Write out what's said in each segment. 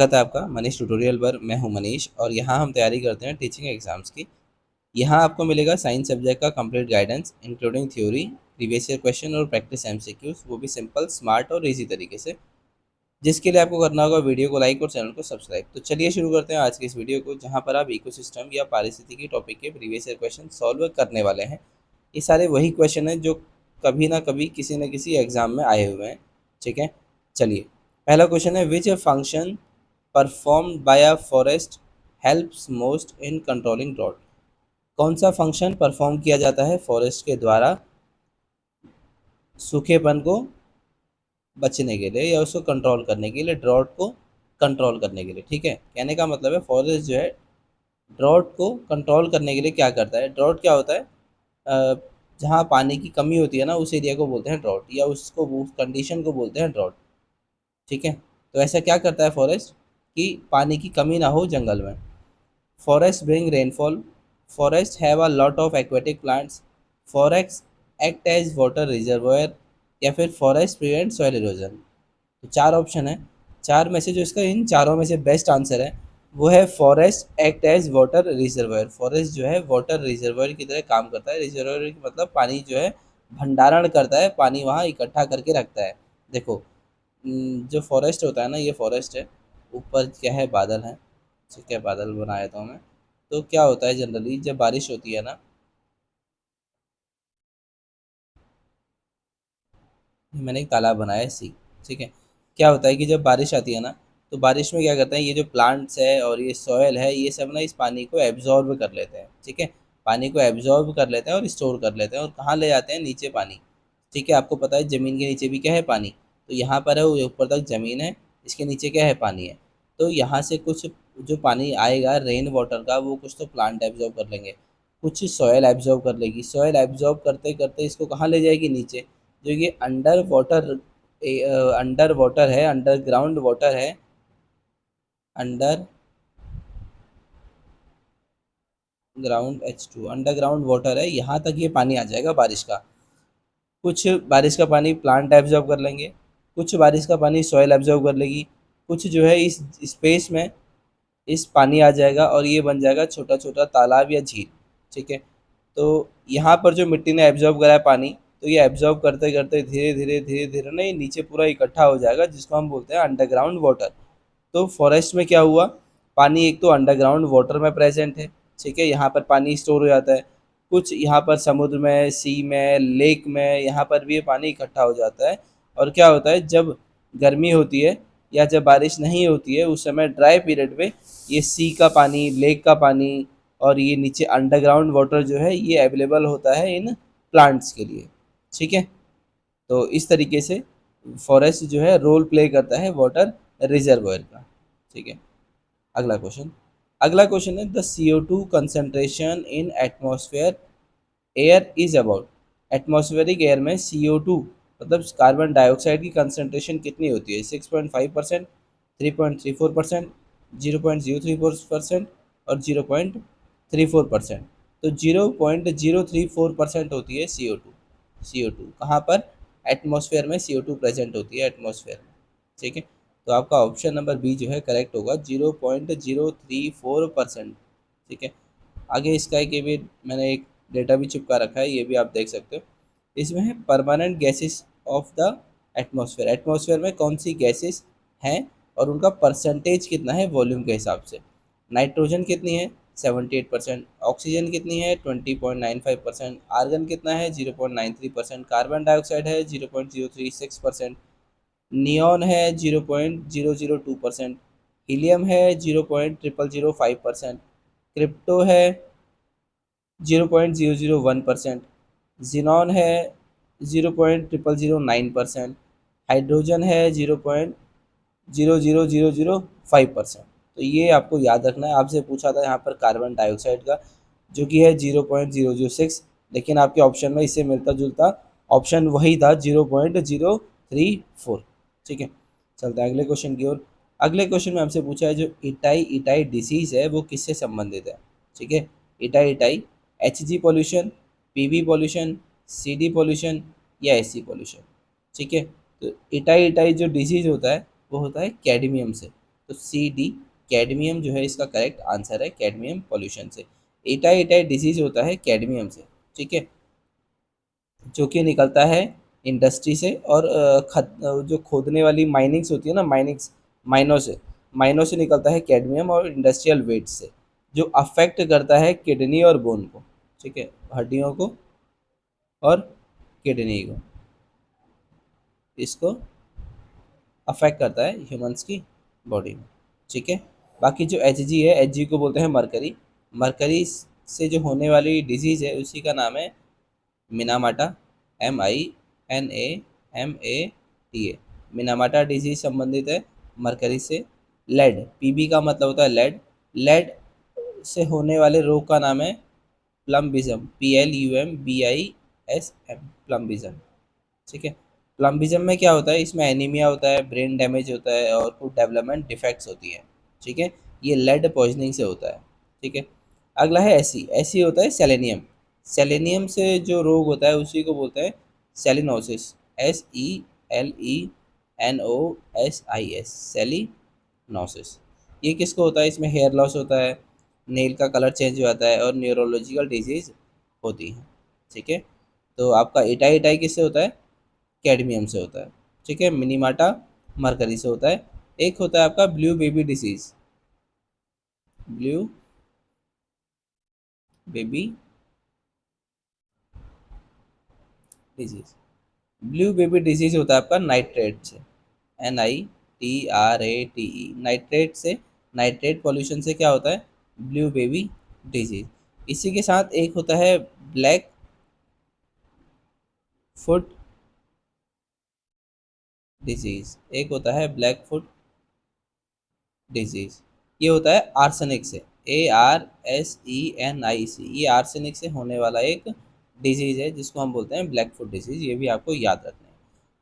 स्वागत है आपका मनीष ट्यूटोरियल पर। मैं हूं मनीष और यहां हम तैयारी करते हैं टीचिंग एग्जाम्स की। यहां आपको मिलेगा साइंस सब्जेक्ट का complete guidance including theory, previous year question और प्रैक्टिस एमसीक्यूज, वो भी सिंपल, स्मार्ट और इजी तरीके से, जिसके लिए आपको करना होगा वीडियो को लाइक और चैनल को सब्सक्राइब। तो चलिए शुरू करते हैं आज की इस वीडियो को, जहाँ पर आप इकोसिस्टम या पारिस्थितिकी टॉपिक के प्रीवियस ईयर क्वेश्चन सॉल्व करने वाले हैं। ये सारे वही क्वेश्चन हैं जो कभी ना कभी किसी न किसी एग्जाम में आए हुए हैं। ठीक है, चलिए। पहला क्वेश्चन है, which function performed by a forest helps most in controlling drought. कौन सा फंक्शन परफॉर्म किया जाता है फॉरेस्ट के द्वारा सूखेपन को बचने के लिए या उसको कंट्रोल करने के लिए, ड्रॉट को कंट्रोल करने के लिए। ठीक है, कहने का मतलब है फॉरेस्ट जो है ड्रॉट को कंट्रोल करने के लिए क्या करता है। ड्रॉट क्या होता है? अ, जहाँ पानी की कमी होती है ना, उस एरिया को बोलते हैं ड्रॉट, या उसको उस कंडीशन को बोलते हैं ड्रॉट। ठीक है, तो ऐसा क्या करता है फॉरेस्ट कि पानी की कमी ना हो जंगल में। Forest bring rainfall, forest have a lot of aquatic plants, forest act as water reservoir, या फिर फॉरेस्ट प्रिवेंट सॉइल इरोजन। तो चार ऑप्शन है, चार में से जो इसका इन चारों में से बेस्ट आंसर है वो है forest act as water reservoir. Forest जो है वाटर रिजर्वायर की तरह काम करता है। रिजर्वायर मतलब पानी जो है भंडारण करता है, पानी वहाँ इकट्ठा करके रखता है। देखो, जो फॉरेस्ट होता है ना, ये फॉरेस्ट है, ऊपर क्या है, बादल है। ठीक है, बादल बनाया था मैं। तो क्या होता है जनरली जब बारिश होती है ना, मैंने एक तालाब बनाया है, सी। ठीक है, क्या होता है कि जब बारिश आती है ना, तो बारिश में क्या करते हैं, ये जो प्लांट्स है और ये सॉयल है, ये सब ना इस पानी को एब्जॉर्ब कर लेते हैं। ठीक है, पानी को एब्जॉर्ब कर लेते हैं और स्टोर कर लेते हैं, और कहाँ ले जाते हैं, नीचे पानी। ठीक है, आपको पता है ज़मीन के नीचे भी क्या है, पानी। तो यहाँ पर है वो ऊपर तक ज़मीन है, इसके नीचे क्या है, पानी है। तो यहाँ से कुछ जो पानी आएगा रेन वाटर का, वो कुछ तो प्लांट एब्जॉर्ब कर लेंगे, कुछ सॉयल एब्जॉर्ब कर लेगी। सॉयल एब्जॉर्ब करते करते इसको कहाँ ले जाएगी, नीचे। जो ये अंडर वाटर है, अंडरग्राउंड वाटर है, under ground H2 underground water है, यहाँ तक ये पानी आ जाएगा बारिश का। कुछ बारिश का पानी प्लांट एब्जॉर्ब कर लेंगे, कुछ बारिश का पानी सॉइल एब्जॉर्ब कर लेगी, कुछ जो है इस स्पेस में इस पानी आ जाएगा और ये बन जाएगा छोटा छोटा तालाब या झील। ठीक है, तो यहाँ पर जो मिट्टी ने एब्जॉर्ब करा है पानी, तो ये एब्जॉर्ब करते करते धीरे धीरे धीरे धीरे ना ये नीचे पूरा इकट्ठा हो जाएगा, जिसको हम बोलते हैं अंडरग्राउंड वाटर। तो फॉरेस्ट में क्या हुआ, पानी एक तो अंडरग्राउंड वाटर में प्रेजेंट है। ठीक है, यहाँ पर पानी स्टोर हो जाता है। कुछ यहाँ पर समुद्र में, सी में, लेक में, यहाँ पर भी ये पानी इकट्ठा हो जाता है। और क्या होता है, जब गर्मी होती है या जब बारिश नहीं होती है, उस समय ड्राई पीरियड में ये सी का पानी, लेक का पानी और ये नीचे अंडरग्राउंड वाटर जो है ये अवेलेबल होता है इन प्लांट्स के लिए। ठीक है, तो इस तरीके से फॉरेस्ट जो है रोल प्ले करता है वाटर रिजर्वायर का। ठीक है, अगला क्वेश्चन। अगला क्वेश्चन है, the CO2 concentration in atmosphere air is about. Atmospheric air में CO2 मतलब कार्बन डाइऑक्साइड की कंसंट्रेशन कितनी होती है? 6.5%, 3.34%, 0.034% और 0.34%। तो 0.034% होती है CO2। CO2 कहाँ पर? एटमॉस्फेयर में CO2 प्रेजेंट होती है, एटमॉस्फेयर में। ठीक है, तो आपका ऑप्शन नंबर बी जो है करेक्ट होगा, 0.034%। ठीक है, आगे इसका एक ये भी मैंने एक डेटा भी चिपका रखा है, ये भी आप देख सकते हो। इसमें है permanent gases of the atmosphere. Atmosphere में कौन सी गैसेस हैं और उनका परसेंटेज कितना है वॉल्यूम के हिसाब से। नाइट्रोजन कितनी है? 78%। ऑक्सीजन कितनी है? 20.95%। आर्गन कितना है? 0.93%। कार्बन डाइऑक्साइड है 0.036%। नियॉन है 0.002%। हीलियम है 0.0005%। क्रिप्टो है 0.001%। जिनॉन है 0.0009%। हाइड्रोजन है 0.00005%। तो ये आपको याद रखना है। आपसे पूछा था यहाँ पर कार्बन डाइऑक्साइड का, जो कि है 0.006, लेकिन आपके ऑप्शन में इससे मिलता जुलता ऑप्शन वही था, 0.034। ठीक है, चलते हैं अगले क्वेश्चन की ओर। अगले क्वेश्चन में हमसे पूछा है, जो इटाई इटाई डिसीज़ है वो किससे संबंधित है। ठीक है, itai itai, HG pollution, PV pollution, CD pollution या SC पॉल्यूशन। ठीक है, तो इटाई इटाई जो डिजीज़ होता है वो होता है कैडमियम से। तो सी डी कैडमियम जो है इसका करेक्ट आंसर है, कैडमियम पॉल्यूशन से। एटाई एटाई डिजीज होता है कैडमियम से, ठीक है, जो कि निकलता है इंडस्ट्री से और जो खोदने वाली माइनिंग्स होती है ना, माइनों से निकलता है कैडमियम और इंडस्ट्रियल वेस्ट से, जो अफेक्ट करता है किडनी और बोन को, ठीक है, हड्डियों को और किडनी को, इसको अफेक्ट करता है ह्यूमंस की बॉडी में, ठीक है। बाकी जो एच जी है, एच जी को बोलते हैं मरकरी। मरकरी से जो होने वाली डिजीज़ है उसी का नाम है मिनामाटा, MINAMATA। मिनामाटा डिजीज संबंधित है मरकरी से। लेड, पीबी का मतलब होता है लेड। लेड से होने वाले रोग का नाम है प्लम्बिज्म, PLUMBISM, प्लम्बिज्म, ठीक है। प्लम्बिज्म में क्या होता है, इसमें एनीमिया होता है, ब्रेन डैमेज होता है और कुछ डेवलपमेंट डिफेक्ट्स होती है, ठीक है। ये लेड पॉइजनिंग से होता है, ठीक है। अगला है एसी। एसी होता है सेलेनियम। सेलेनियम से जो रोग होता है उसी को बोलते हैं सेलिनोसिस, SELENOSIS, सेलिनोसिस। ये किसको होता है, इसमें हेयर लॉस होता है, नेल का कलर चेंज हो जाता है और न्यूरोलॉजिकल डिजीज होती है, ठीक है। तो आपका इटाई इटाई किससे होता है, कैडमियम से होता है, ठीक है। मिनीमाटा मरकरी से होता है। एक होता है आपका blue baby disease, blue baby disease. Blue baby disease होता है आपका नाइट्रेट से, NITRATE, नाइट्रेट से, नाइट्रेट पॉल्यूशन से क्या होता है, ब्लू बेबी डिजीज। इसी के साथ एक होता है ब्लैक फुट डिजीज, एक होता है ब्लैक फुट डिजीज। ये होता है आर्सेनिक से, ARSENIC, ये आर्सेनिक से होने वाला एक डिजीज है जिसको हम बोलते हैं ब्लैक फुट डिजीज, ये भी आपको याद रखना है।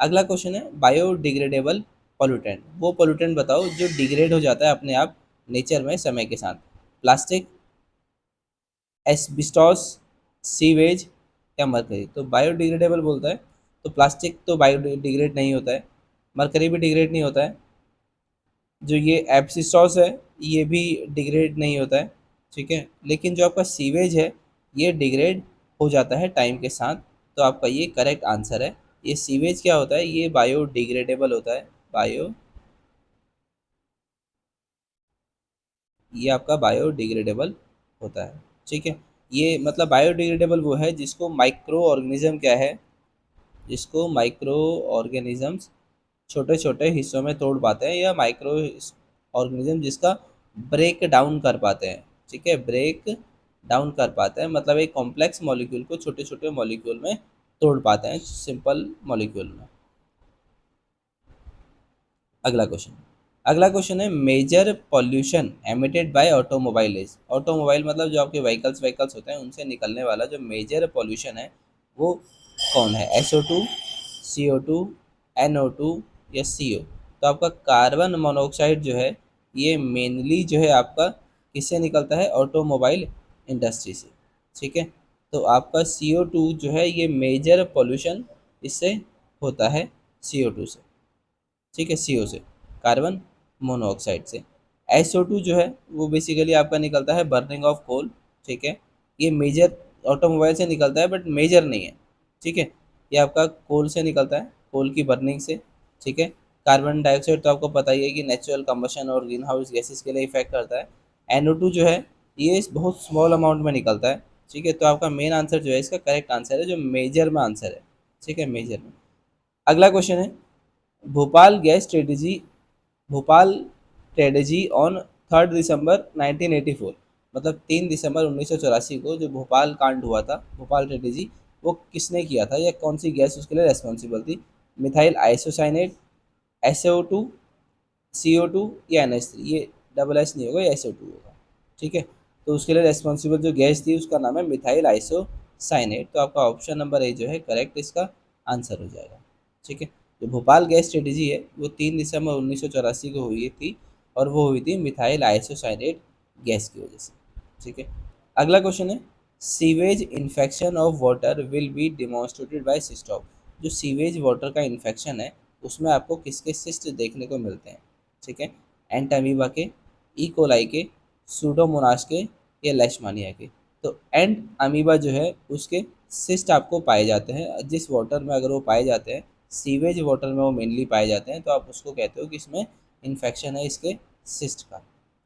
अगला क्वेश्चन है बायोडिग्रेडेबल पोल्यूटेंट। वो पोल्यूटेंट बताओ जो डिग्रेड हो जाता है अपने आप नेचर में समय के साथ। प्लास्टिक, एस्बिस्टॉस, सीवेज या मरकरी। तो बायोडिग्रेडेबल बोलता है तो प्लास्टिक तो बायोडिग्रेड नहीं होता है, मरकरी भी डिग्रेड नहीं होता है, जो ये एब्सिस्टॉस है ये भी डिग्रेड नहीं होता है, ठीक है। लेकिन जो आपका सीवेज है ये डिग्रेड हो जाता है टाइम के साथ, तो आपका ये करेक्ट आंसर है। ये सीवेज क्या होता है, ये बायोडिग्रेडेबल होता है, बायो, ये आपका बायोडिग्रेडेबल होता है, ठीक है। ये मतलब बायोडिग्रेडेबल वो है जिसको माइक्रो ऑर्गेनिज्म क्या है, जिसको माइक्रो ऑर्गेनिजम्स छोटे छोटे हिस्सों में तोड़ पाते हैं, या माइक्रो ऑर्गेनिज्म जिसका ब्रेक डाउन कर पाते हैं, ठीक है, ब्रेक डाउन कर पाते हैं, मतलब एक कॉम्प्लेक्स मॉलिक्यूल को छोटे छोटे मॉलिक्यूल में तोड़ पाते हैं सिंपल मॉलिक्यूल में। अगला क्वेश्चन, अगला क्वेश्चन है major pollution emitted by automobile. Automobile मतलब जो आपके व्हीकल्स होते हैं उनसे निकलने वाला जो मेजर पॉल्यूशन है वो कौन है, SO2, CO2, NO2 या CO। तो आपका कार्बन मोनोऑक्साइड जो है ये मेनली जो है आपका किससे निकलता है, ऑटोमोबाइल इंडस्ट्री से, ठीक है। तो आपका CO2 जो है ये मेजर पॉल्यूशन इससे होता है, CO2 से, ठीक है, CO से, कार्बन मोनोऑक्साइड से। SO2 जो है वो बेसिकली आपका निकलता है बर्निंग ऑफ कोल, ठीक है। ये मेजर ऑटोमोबाइल से निकलता है बट मेजर नहीं है, ठीक है। ये आपका कोल से निकलता है, कोल की बर्निंग से, ठीक है। कार्बन डाइऑक्साइड तो आपको पता ही है कि नेचुरल कंबशन और ग्रीन हाउस गैसेस के लिए इफेक्ट करता है। NO2 जो है ये बहुत स्मॉल अमाउंट में निकलता है, ठीक है। तो आपका मेन आंसर जो है इसका करेक्ट आंसर है जो मेजर में आंसर है, ठीक है, मेजर में। अगला क्वेश्चन है भोपाल गैस स्ट्रेटेजी, भोपाल ट्रेडेजी ऑन 3 दिसंबर 1984, मतलब 3 दिसंबर 1984 को जो भोपाल कांड हुआ था, भोपाल ट्रेडेजी, वो किसने किया था या कौन सी गैस उसके लिए रेस्पॉन्सिबल थी। मिथाइल आइसोसाइनेट, SO2, CO2 या NH3। ये डबल एस नहीं होगा, ये SO2 होगा, ठीक है। तो उसके लिए रेस्पॉन्सिबल जो गैस थी उसका नाम है मिथाइल आइसोसाइनेट। तो आपका ऑप्शन नंबर ए जो है करेक्ट इसका आंसर हो जाएगा, ठीक है। जो भोपाल गैस स्ट्रेटेजी है वो 3 दिसंबर 1984 को हुई थी और वो हुई थी मिथाइल आइसोसाइनेट गैस की वजह से, ठीक है। अगला क्वेश्चन है sewage infection of water will be demonstrated by cyst of. जो सीवेज वाटर का इन्फेक्शन है उसमें आपको किसके सिस्ट देखने को मिलते हैं, ठीक है। एंट अमीबा के, ई कोलाई के, सूडोमोनास के या लेशमानिया के। तो एंट अमीबा जो है उसके सिस्ट आपको पाए जाते हैं, जिस वाटर में अगर वो पाए जाते हैं, सीवेज वाटर में वो मेनली पाए जाते हैं, तो आप उसको कहते हो कि इसमें इन्फेक्शन है इसके सिस्ट का।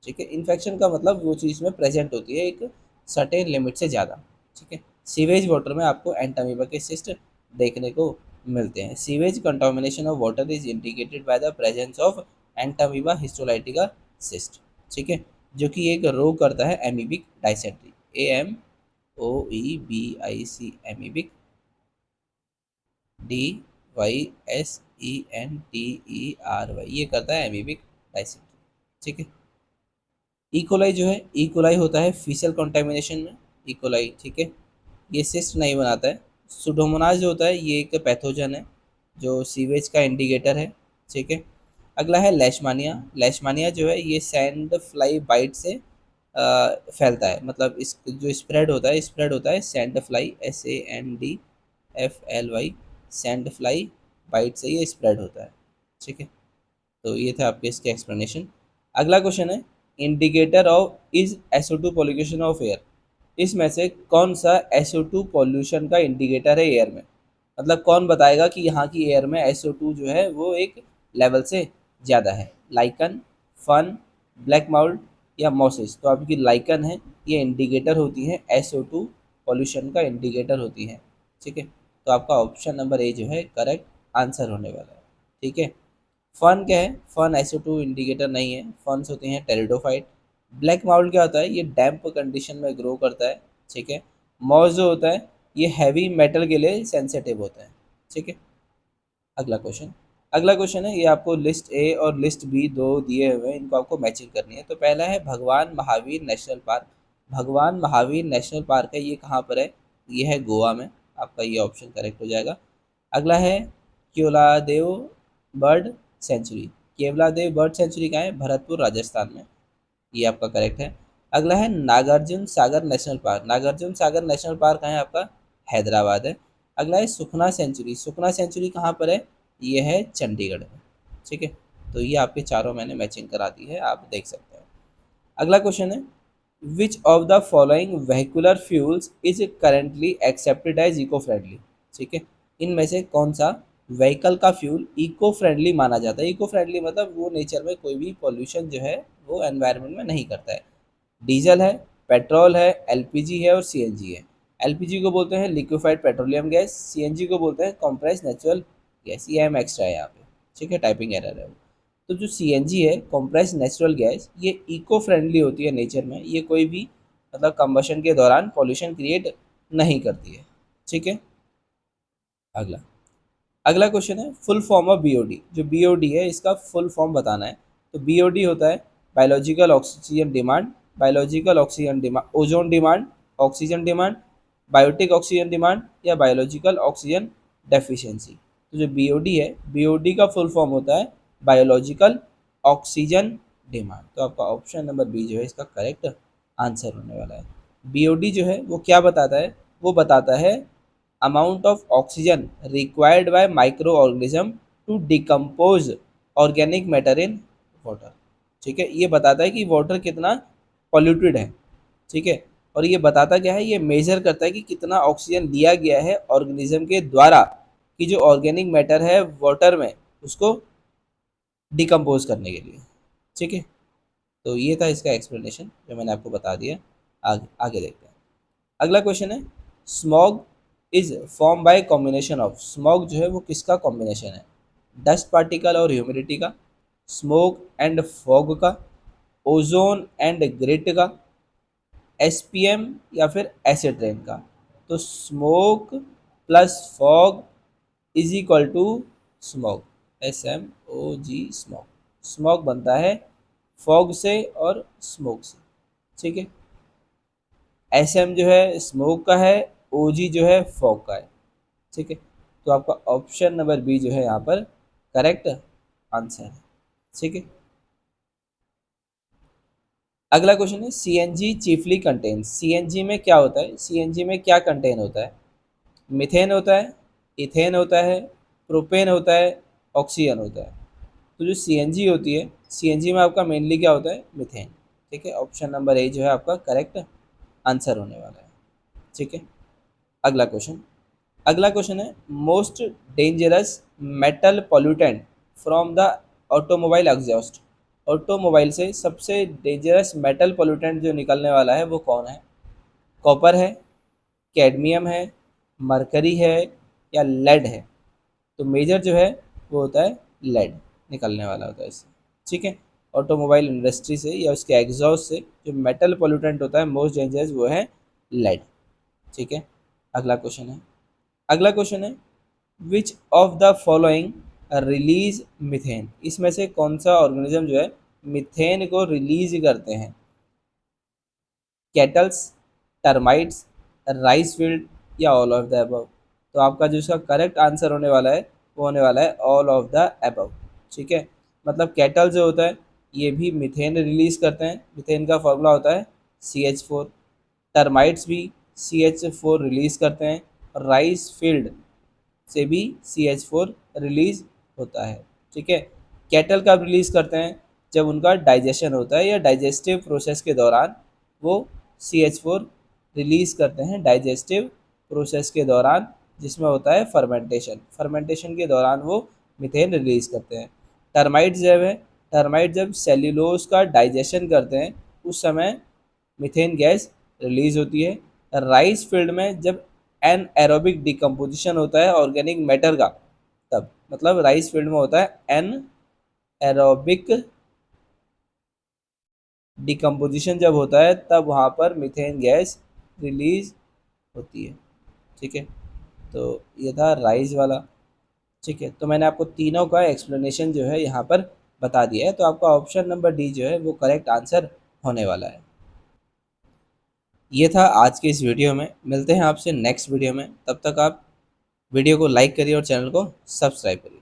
ठीक है, इन्फेक्शन का मतलब वो चीज़ में प्रेजेंट होती है एक सर्टेन लिमिट से ज़्यादा। ठीक है, सीवेज वाटर में आपको एंट अमीबा के सिस्ट देखने को मिलते हैं। Sewage contamination of water is indicated by the presence of Entamoeba histolytica cyst. ठीक है, जो कि एक रोग करता है एमीबिक डायसेंट्री, AMOEBIC, DYSENTERY, ये करता है एमीबिक डायसेंट्री। ठीक है, इकोलाई जो है, इकोलाई होता है फीसल कंटामिनेशन में, इकोलाई। ठीक है, ये सिस्ट नहीं बनाता है। सुडोमोनास जो होता है ये एक पैथोजन है जो सीवेज का इंडिकेटर है। ठीक है, अगला है लेशमानिया। लेशमानिया जो है ये सैंड फ्लाई बाइट से फैलता है, मतलब इस जो स्प्रेड होता है sand fly, SANDFLY, sand fly bite से ये स्प्रेड होता है। ठीक है, तो ये था आपके इसके एक्सप्लेनेशन। अगला क्वेश्चन है, indicator of is SO2 pollution of air. इसमें से कौन सा SO2 पॉल्यूशन का इंडिकेटर है एयर में, मतलब कौन बताएगा कि यहाँ की एयर में SO2 जो है वो एक लेवल से ज़्यादा है। लाइकन, फन, ब्लैक माउल्ट या मॉसिस। तो आपकी लाइकन है, ये इंडिकेटर होती है SO2 पॉल्यूशन का इंडिकेटर होती है। ठीक है, तो आपका ऑप्शन नंबर ए जो है करेक्ट आंसर होने वाला है। ठीक है, फन क्या है, फन SO2 इंडिकेटर नहीं है, फन्स होते हैं टेरिडोफाइट। ब्लैक माउल्ट क्या होता है, ये डैम्प कंडीशन में ग्रो करता है। ठीक है, मॉस जो होता है ये हैवी मेटल के लिए सेंसिटिव होता है। ठीक है, अगला क्वेश्चन, अगला क्वेश्चन है, ये आपको लिस्ट ए और लिस्ट बी दो दिए हुए हैं, इनको आपको मैचिंग करनी है। तो पहला है भगवान महावीर नेशनल पार्क। भगवान महावीर नेशनल पार्क है, ये कहाँ पर है, ये है गोवा में, आपका ये ऑप्शन करेक्ट हो जाएगा। अगला है Keoladeo bird sanctuary. Keoladeo bird sanctuary कहाँ है, भरतपुर राजस्थान में, ये आपका करेक्ट है। अगला है Nagarjuna Sagar national park. Nagarjuna Sagar national park कहाँ है आपका, हैदराबाद है। अगला है सुखना सेंचुरी। सुखना सेंचुरी कहाँ पर है, ये है चंडीगढ़ में। ठीक है, तो ये आपके चारों मैंने मैचिंग करा दी है, आप देख सकते हैं। अगला क्वेश्चन है, which of the following vehicular fuels is currently accepted as eco friendly. ठीक है, इनमें से कौन सा व्हीकल का फ्यूल इको फ्रेंडली माना जाता है। इको फ्रेंडली मतलब वो नेचर में कोई भी पॉल्यूशन जो है वो एनवायरनमेंट में नहीं करता है। डीजल है, पेट्रोल है, एलपीजी है और सीएनजी है। एलपीजी को बोलते हैं लिक्विफाइड पेट्रोलियम गैस, सीएनजी को बोलते हैं कॉम्प्रेस नेचुरल गैस। ये एम एक्स्ट्रा है यहाँ पे। ठीक है, टाइपिंग एरर है वो। तो जो सीएनजी है कॉम्प्रेस नेचुरल गैस, ये इको फ्रेंडली होती है नेचर में, ये कोई भी मतलब कंबशन के दौरान पॉल्यूशन क्रिएट नहीं करती है। ठीक है, अगला, अगला क्वेश्चन है फुल फॉर्म ऑफ बीओडी। जो बीओडी है इसका फुल फॉर्म बताना है। तो बीओडी होता है biological oxygen demand, biological oxygen demand, ozone demand, oxygen demand, biotic oxygen demand या बायोलॉजिकल ऑक्सीजन डेफिशिएंसी। तो जो बीओडी है, बीओडी का फुल फॉर्म होता है बायोलॉजिकल ऑक्सीजन डिमांड। तो आपका ऑप्शन नंबर बी जो है इसका करेक्ट आंसर होने वाला है। बीओडी जो है वो क्या बताता है, वो बताता है amount of oxygen required by microorganism to decompose organic matter in water। ठीक है, ये बताता है कि वाटर कितना पॉल्यूटेड है। ठीक है, और ये बताता क्या है, ये मेजर करता है कि कितना ऑक्सीजन लिया गया है ऑर्गेनिज्म के द्वारा कि जो ऑर्गेनिक मैटर है वाटर में उसको डिकम्पोज करने के लिए। ठीक है, तो ये था इसका एक्सप्लेनेशन जो मैंने आपको बता दिया। आगे आगे देखते हैं। अगला क्वेश्चन है, smog is form by combination of. Smog जो है वो किसका कॉम्बिनेशन है, डस्ट पार्टिकल और ह्यूमिडिटी का, स्मोक एंड फॉग का, ओजोन एंड ग्रिट का, एसपीएम या फिर एसिड रेन का। तो smoke plus fog is equal to smog, SMOG smog. Smog बनता है फॉग से और स्मोक से। ठीक है, SM जो है स्मोक का है, OG जो है फॉग का है। ठीक है, तो आपका ऑप्शन नंबर बी जो है यहाँ पर करेक्ट आंसर है। ठीक है, अगला क्वेश्चन है, सीएनजी चीफली कंटेन। सीएनजी में क्या होता है, सीएनजी में क्या कंटेन होता है, मिथेन होता है, इथेन होता है, प्रोपेन होता है, ऑक्सीजन होता है। तो जो सीएनजी होती है, सीएनजी में आपका मेनली क्या होता है, मीथेन। ठीक है, ऑप्शन नंबर ए जो है आपका करेक्ट आंसर होने वाला है। ठीक है, अगला क्वेश्चन। अगला क्वेश्चन है most dangerous metal pollutant from the automobile exhaust. Automobile से सबसे डेंजरस मेटल पॉल्यूटेंट जो निकलने वाला है वो कौन है? कॉपर है, कैडमियम है, मरकरी है, या लेड है? तो मेजर जो है वो होता है लेड, निकलने वाला होता है इससे। ठीक है, ऑटोमोबाइल इंडस्ट्री से या उसके एग्जॉस्ट से जो मेटल पोल्यूटेंट होता है मोस्ट डेंजरस वो है लेड। ठीक है, अगला क्वेश्चन है। अगला क्वेश्चन है which of the following release methane. इसमें से कौन सा ऑर्गेनिज्म जो है मिथेन को रिलीज करते हैं? कैटल्स, टर्माइट्स, राइस फील्ड, या ऑल ऑफ द अबव? तो आपका जो इसका करेक्ट आंसर होने वाला है वो होने वाला है ऑल ऑफ द अबव। ठीक है, मतलब कैटल जो होता है ये भी मिथेन रिलीज करते हैं, मिथेन का फॉर्मूला होता है CH4। टर्माइट्स भी CH4 रिलीज करते हैं, और राइस फील्ड से भी CH4 रिलीज होता है। ठीक है, कैटल कब रिलीज करते हैं? जब उनका डाइजेशन होता है या डाइजेस्टिव प्रोसेस के दौरान वो CH4 रिलीज करते हैं, डाइजेस्टिव प्रोसेस के दौरान, जिसमें होता है फर्मेंटेशन। फर्मेंटेशन के दौरान वो मीथेन रिलीज करते हैं। टर्माइट जब है, टर्माइट जब सेल्यूलोज का डाइजेशन करते हैं उस समय मीथेन गैस रिलीज होती है। राइस फील्ड में जब एन एरोबिक डिकम्पोजिशन होता है ऑर्गेनिक मैटर का, तब मतलब राइस फील्ड में होता है एन एरोबिक डिकम्पोजिशन जब होता है तब वहाँ पर मीथेन गैस रिलीज होती है। ठीक है, तो ये था राइस वाला। ठीक है, तो मैंने आपको तीनों का एक्सप्लेनेशन जो है यहाँ पर बता दिया है, तो आपका ऑप्शन नंबर डी जो है वो करेक्ट आंसर होने वाला है। ये था आज के इस वीडियो में, मिलते हैं आपसे नेक्स्ट वीडियो में। तब तक आप वीडियो को लाइक करिए और चैनल को सब्सक्राइब करिए।